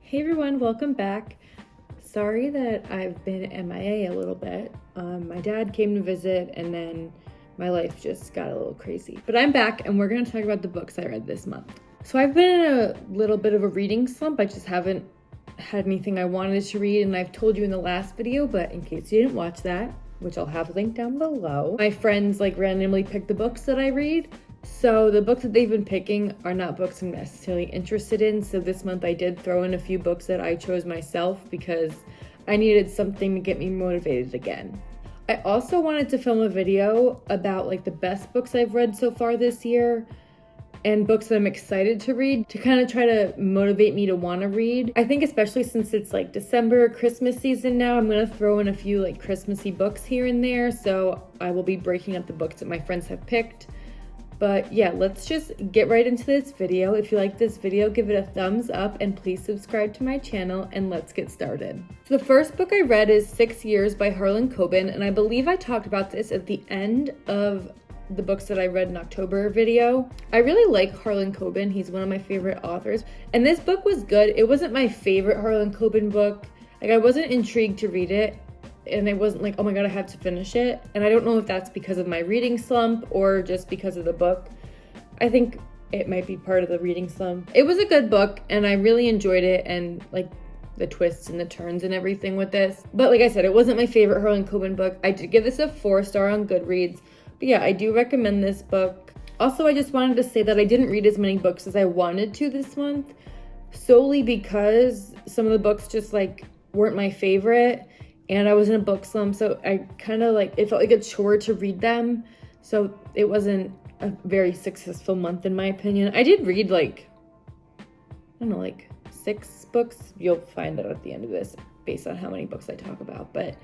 Hey everyone, welcome back. Sorry that I've been MIA a little bit. My dad came to visit and then my life just got a little crazy. But I'm back and we're going to talk about the books I read this month. So I've been in a little bit of a reading slump. I just haven't had anything I wanted to read, and I've told you in the last video, but in case you didn't watch that, which I'll have linked down below, my friends randomly pick the books that I read. So the books that they've been picking are not books I'm necessarily interested in. So this month I did throw in a few books that I chose myself because I needed something to get me motivated again. I also wanted to film a video about the best books I've read so far this year and books that I'm excited to read to kind of try to motivate me to want to read. I think especially since it's December, Christmas season now, I'm going to throw in a few Christmassy books here and there. So I will be breaking up the books that my friends have picked. But yeah, let's just get right into this video. If you like this video, give it a thumbs up and please subscribe to my channel and let's get started. So the first book I read is 6 Years by Harlan Coben, and I believe I talked about this at the end of the books that I read in October video. I really like Harlan Coben. He's one of my favorite authors. And this book was good. It wasn't my favorite Harlan Coben book. I wasn't intrigued to read it. And it wasn't oh my god, I have to finish it. And I don't know if that's because of my reading slump or just because of the book. I think it might be part of the reading slump. It was a good book and I really enjoyed it, and the twists and the turns and everything with this. But like I said, it wasn't my favorite Harlan Coben book. I did give this a 4-star on Goodreads. But yeah, I do recommend this book. Also, I just wanted to say that I didn't read as many books as I wanted to this month, solely because some of the books just weren't my favorite. And I was in a book slump, so I kind of it felt like a chore to read them. So it wasn't a very successful month in my opinion. I did read I don't know, 6 books. You'll find out at the end of this based on how many books I talk about. But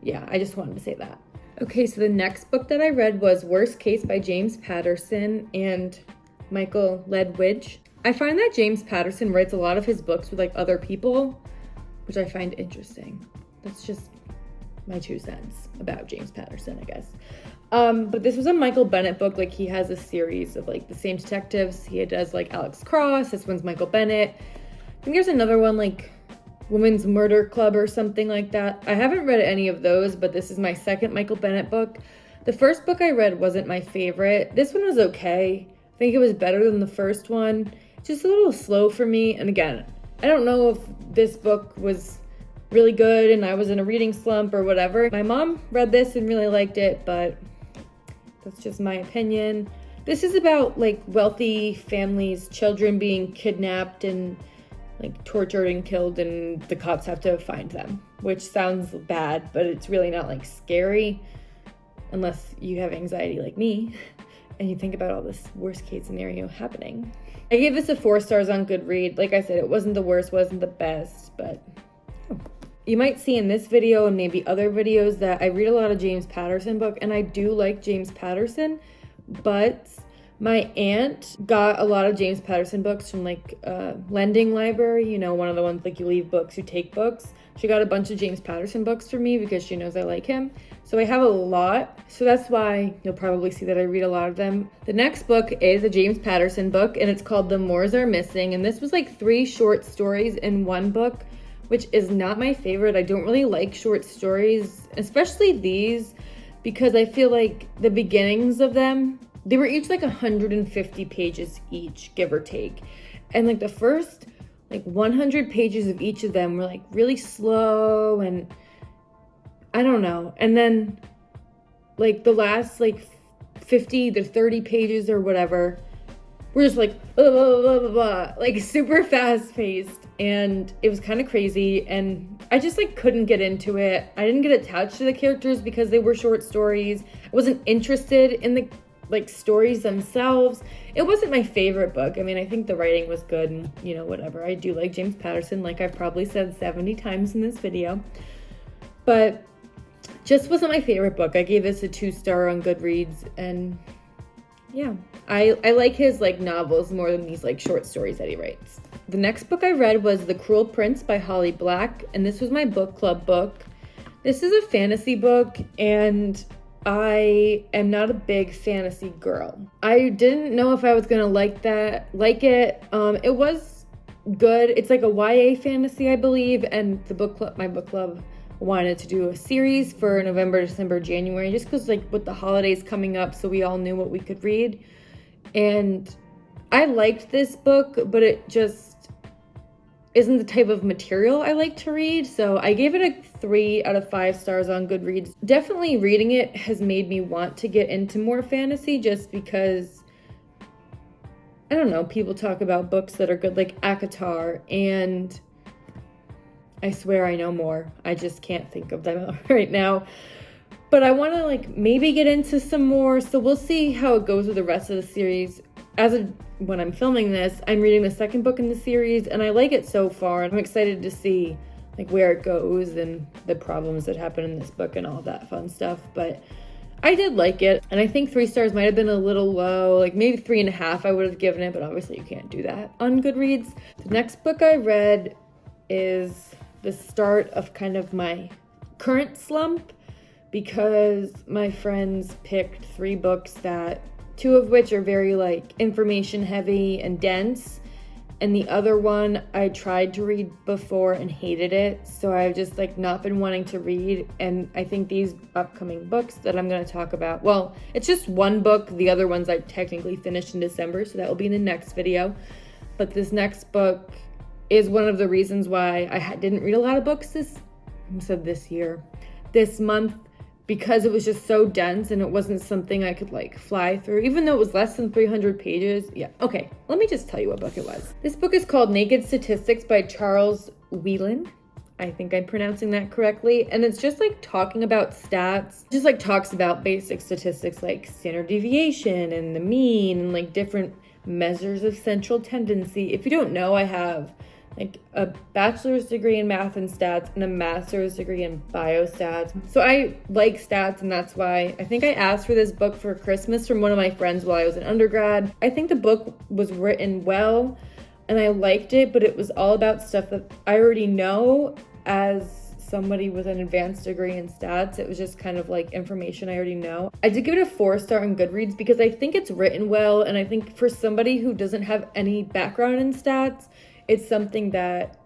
yeah, I just wanted to say that. Okay, so the next book that I read was Worst Case by James Patterson and Michael Ledwidge. I find that James Patterson writes a lot of his books with other people, which I find interesting. That's just my 2 cents about James Patterson, I guess. But this was a Michael Bennett book. He has a series of the same detectives. He does Alex Cross. This one's Michael Bennett. I think there's another one Women's Murder Club or something like that. I haven't read any of those, but this is my second Michael Bennett book. The first book I read wasn't my favorite. This one was okay. I think it was better than the first one. Just a little slow for me. And again, I don't know if this book was really good and I was in a reading slump or whatever. My mom read this and really liked it, but that's just my opinion. This is about wealthy families' children being kidnapped and tortured and killed, and the cops have to find them, which sounds bad, but it's really not scary unless you have anxiety like me and you think about all this worst case scenario happening. I gave this a 4 stars on Goodreads. Like I said, it wasn't the worst, wasn't the best, but you might see in this video and maybe other videos that I read a lot of James Patterson book, and I do like James Patterson, but my aunt got a lot of James Patterson books from lending library, one of the ones you leave books, you take books. She got a bunch of James Patterson books for me because she knows I like him. So I have a lot. So that's why you'll probably see that I read a lot of them. The next book is a James Patterson book, and it's called The Moors Are Missing. And this was 3 short stories in one book, which is not my favorite. I don't really like short stories, especially these, because I feel the beginnings of them, they were each 150 pages each, give or take. And the first 100 pages of each of them were really slow, and I don't know. And then the last 50 to 30 pages or whatever were just blah, blah, blah, blah, blah, super fast paced. And it was kind of crazy, and I just couldn't get into it. I didn't get attached to the characters because they were short stories. I wasn't interested in the stories themselves. It wasn't my favorite book. I mean, I think the writing was good and whatever. I do like James Patterson, I've probably said 70 times in this video, but just wasn't my favorite book. I gave this a 2-star on Goodreads, and yeah, I like his novels more than these short stories that he writes. The next book I read was The Cruel Prince by Holly Black, and this was my book club book. This is a fantasy book, and I am not a big fantasy girl. I didn't know if I was gonna like it. It was good. It's like a YA fantasy, I believe, and my book club wanted to do a series for November, December, January, just because like with the holidays coming up, so we all knew what we could read. And I liked this book, but it just isn't the type of material I like to read. So I gave it a 3 out of 5 stars on Goodreads. Definitely reading it has made me want to get into more fantasy, just because, I don't know, people talk about books that are good, like ACOTAR, and I swear I know more. I just can't think of them right now. But I want to like maybe get into some more. So we'll see how it goes with the rest of the series. When I'm filming this, I'm reading the second book in the series, and I like it so far. And I'm excited to see like where it goes and the problems that happen in this book and all that fun stuff. But I did like it, and I think 3 stars might have been a little low, like maybe 3.5 I would have given it, but obviously you can't do that on Goodreads. The next book I read is the start of kind of my current slump, because my friends picked 3 books that 2 of which are very like information heavy and dense, and the other one I tried to read before and hated it, so I've just like not been wanting to read. And I think these upcoming books that I'm going to talk about, well, it's just one book, the other ones I technically finished in December, so that will be in the next video. But this next book is one of the reasons why I didn't read a lot of books this month, because it was just so dense and it wasn't something I could like fly through, even though it was less than 300 pages. Yeah, okay, let me just tell you what book it was. This book is called Naked Statistics by Charles Whelan. I think I'm pronouncing that correctly. And it's just like talking about stats, just like talks about basic statistics like standard deviation and the mean and like different measures of central tendency. If you don't know, I have like a bachelor's degree in math and stats and a master's degree in biostats. So I like stats, and that's why I think I asked for this book for Christmas from one of my friends while I was in undergrad. I think the book was written well and I liked it, but it was all about stuff that I already know as somebody with an advanced degree in stats. It was just kind of like information I already know. I did give it a 4 star on Goodreads because I think it's written well, and I think for somebody who doesn't have any background in stats, it's something that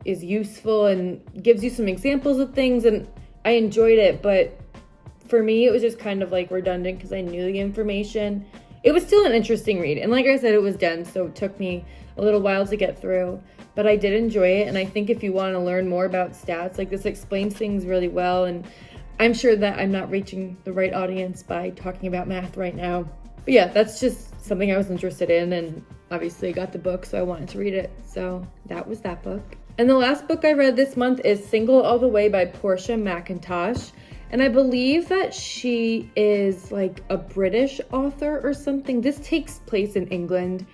is useful and gives you some examples of things, and I enjoyed it. But for me, it was just kind of like redundant because I knew the information. It was still an interesting read, and like I said, it was dense, so it took me a little while to get through, but I did enjoy it. And I think if you want to learn more about stats, like this explains things really well, and I'm sure that I'm not reaching the right audience by talking about math right now. But yeah, that's just something I was interested in, and obviously I got the book, so I wanted to read it. So that was that book. And the last book I read this month is Single All the Way by Portia McIntosh. And I believe that she is like a British author or something. This takes place in England,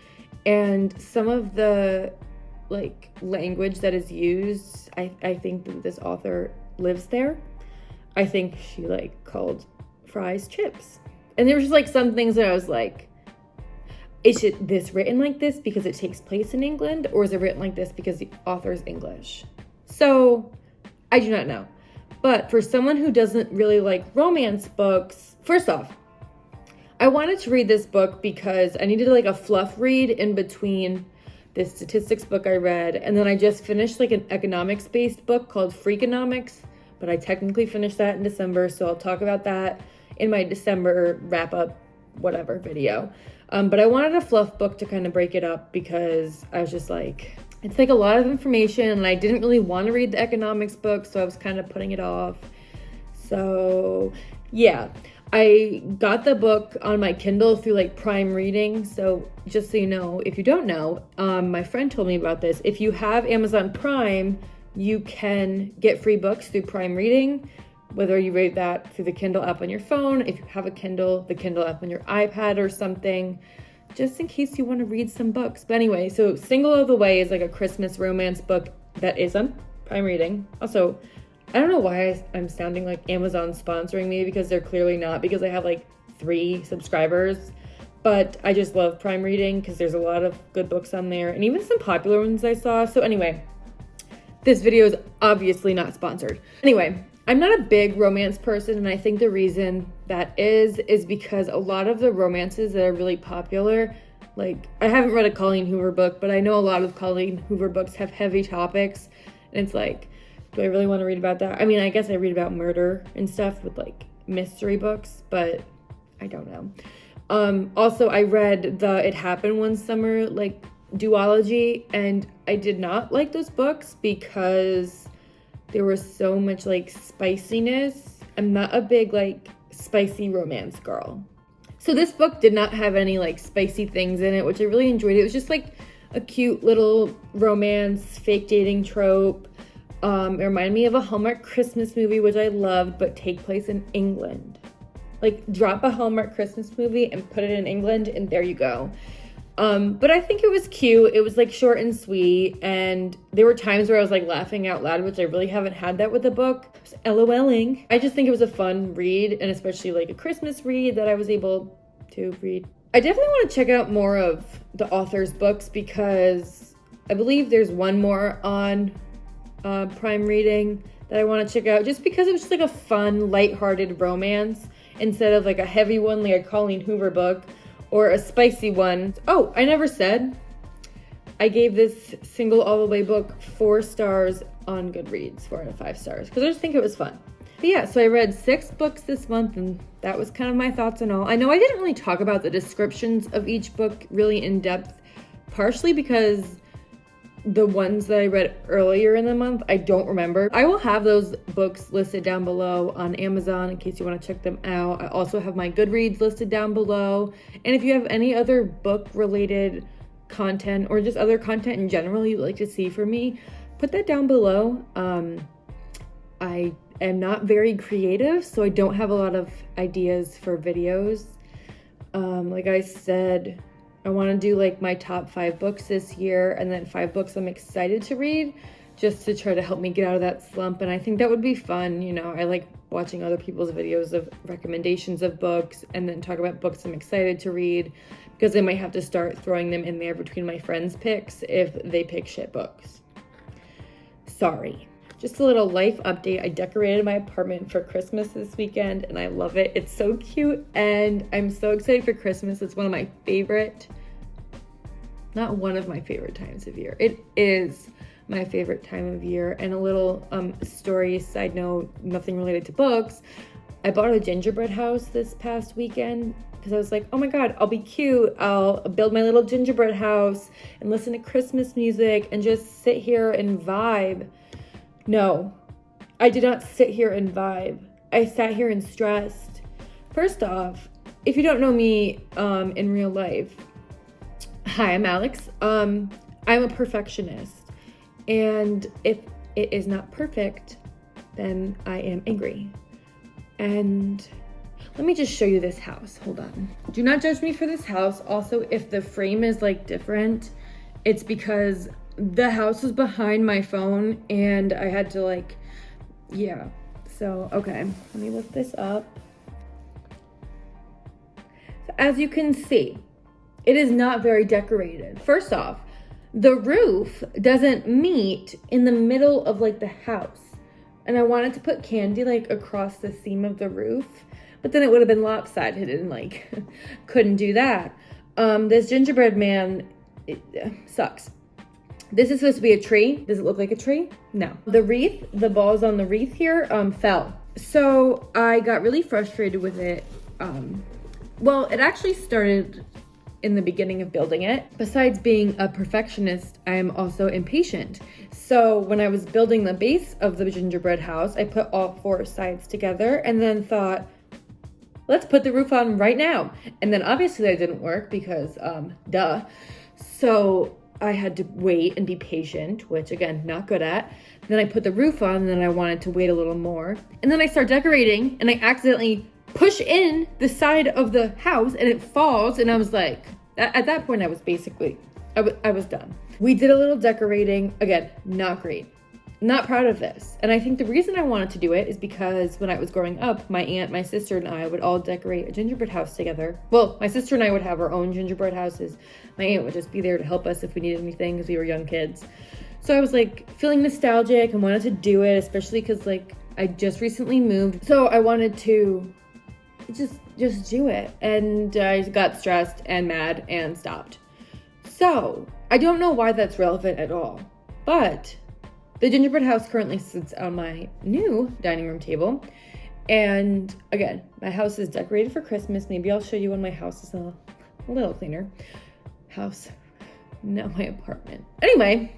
and some of the like language that is used, I think that this author lives there. I think she like called fries chips. And there was just like some things that I was like, is this written like this because it takes place in England, or is it written like this because the author is English? So I do not know. But for someone who doesn't really like romance books, first off, I wanted to read this book because I needed like a fluff read in between this statistics book I read, and then I just finished like an economics-based book called Freakonomics, but I technically finished that in December, so I'll talk about that in my December wrap-up whatever video. But I wanted a fluff book to kind of break it up because I was just like, it's like a lot of information, and I didn't really want to read the economics book, so I was kind of putting it off. So yeah, I got the book on my Kindle through like Prime Reading. So just so you know, if you don't know, my friend told me about this. If you have Amazon Prime, you can get free books through Prime Reading, whether you read that through the Kindle app on your phone, if you have a Kindle, the Kindle app on your iPad or something, just in case you want to read some books. But anyway, so Single All the Way is like a Christmas romance book that is on Prime Reading. Also, I don't know why I'm sounding like Amazon sponsoring me, because they're clearly not, because I have like 3 subscribers. But I just love Prime Reading because there's a lot of good books on there, and even some popular ones I saw. So anyway, this video is obviously not sponsored. Anyway, I'm not a big romance person, and I think the reason that is because a lot of the romances that are really popular Like, I haven't read a Colleen Hoover book, but I know a lot of Colleen Hoover books have heavy topics. And it's like, do I really want to read about that? I mean, I guess I read about murder and stuff with like mystery books, but I don't know. Also, I read the It Happened One Summer, like, duology, and I did not like those books because there was so much like spiciness. I'm not a big like spicy romance girl. So this book did not have any like spicy things in it, which I really enjoyed. It was just like a cute little romance, fake dating trope. It reminded me of a Hallmark Christmas movie, which I loved, but take place in England. Like, drop a Hallmark Christmas movie and put it in England, and there you go. But I think it was cute. It was like short and sweet, and there were times where I was like laughing out loud, which I really haven't had that with a book. I was LOLing. I just think it was a fun read, and especially like a Christmas read that I was able to read. I definitely want to check out more of the author's books because I believe there's one more on Prime Reading that I want to check out, just because it was just like a fun, lighthearted romance instead of like a heavy one like a Colleen Hoover book or a spicy one. Oh, I never said. I gave this Single All the Way book 4 stars on Goodreads, 4 out of 5 stars, because I just think it was fun. But yeah, so I read 6 books this month, and that was kind of my thoughts and all. I know I didn't really talk about the descriptions of each book really in depth, partially because the ones that I read earlier in the month, I don't remember. I will have those books listed down below on Amazon in case you want to check them out. I also have my Goodreads listed down below. And if you have any other book related content or just other content in general you'd like to see from me, put that down below. I am not very creative, so I don't have a lot of ideas for videos. Like I said, I want to do like my top 5 books this year and then 5 books I'm excited to read just to try to help me get out of that slump. And I think that would be fun. You know, I like watching other people's videos of recommendations of books and then talk about books I'm excited to read, because I might have to start throwing them in there between my friends' picks if they pick shit books. Sorry. Just a little life update. I decorated my apartment for Christmas this weekend and I love it. It's so cute and I'm so excited for Christmas. It's one of my favorite, not one of my favorite times of year. It is my favorite time of year. And a little story, side note, nothing related to books. I bought a gingerbread house this past weekend because I was like, oh my God, I'll be cute. I'll build my little gingerbread house and listen to Christmas music and just sit here and vibe. No, I did not sit here and vibe. I sat here and stressed. First off, if you don't know me in real life, hi, I'm Alex. I'm a perfectionist. And if it is not perfect, then I am angry. And let me just show you this house. Hold on. Do not judge me for this house. Also, if the frame is like different, it's because the house was behind my phone and I had to like, yeah. So, okay, let me lift this up. So as you can see, it is not very decorated. First off, the roof doesn't meet in the middle of like the house. And I wanted to put candy like across the seam of the roof, but then it would have been lopsided and like, couldn't do that. This gingerbread man, it sucks. This is supposed to be a tree. Does it look like a tree? No. The wreath, the balls on the wreath here, fell. So I got really frustrated with it. Well, it actually started in the beginning of building it. Besides being a perfectionist, I am also impatient. So when I was building the base of the gingerbread house, I put all 4 sides together and then thought, let's put the roof on right now. And then obviously that didn't work because, duh. So I had to wait and be patient, which again, not good at. Then I put the roof on and then I wanted to wait a little more. And then I start decorating and I accidentally push in the side of the house and it falls. And I was like, at that point I was basically, I was done. We did a little decorating. Again, not great. Not proud of this. And I think the reason I wanted to do it is because when I was growing up, my aunt, my sister, and I would all decorate a gingerbread house together. Well, my sister and I would have our own gingerbread houses. My aunt would just be there to help us if we needed anything because we were young kids. So I was like feeling nostalgic and wanted to do it, especially because like I just recently moved. So I wanted to just do it. And I got stressed and mad and stopped. So, I don't know why that's relevant at all, but the gingerbread house currently sits on my new dining room table. And again, my house is decorated for Christmas. Maybe I'll show you when my house is a little cleaner. House, not my apartment. Anyway,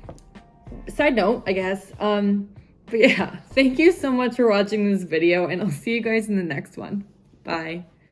side note, I guess. But yeah, thank you so much for watching this video, and I'll see you guys in the next one. Bye.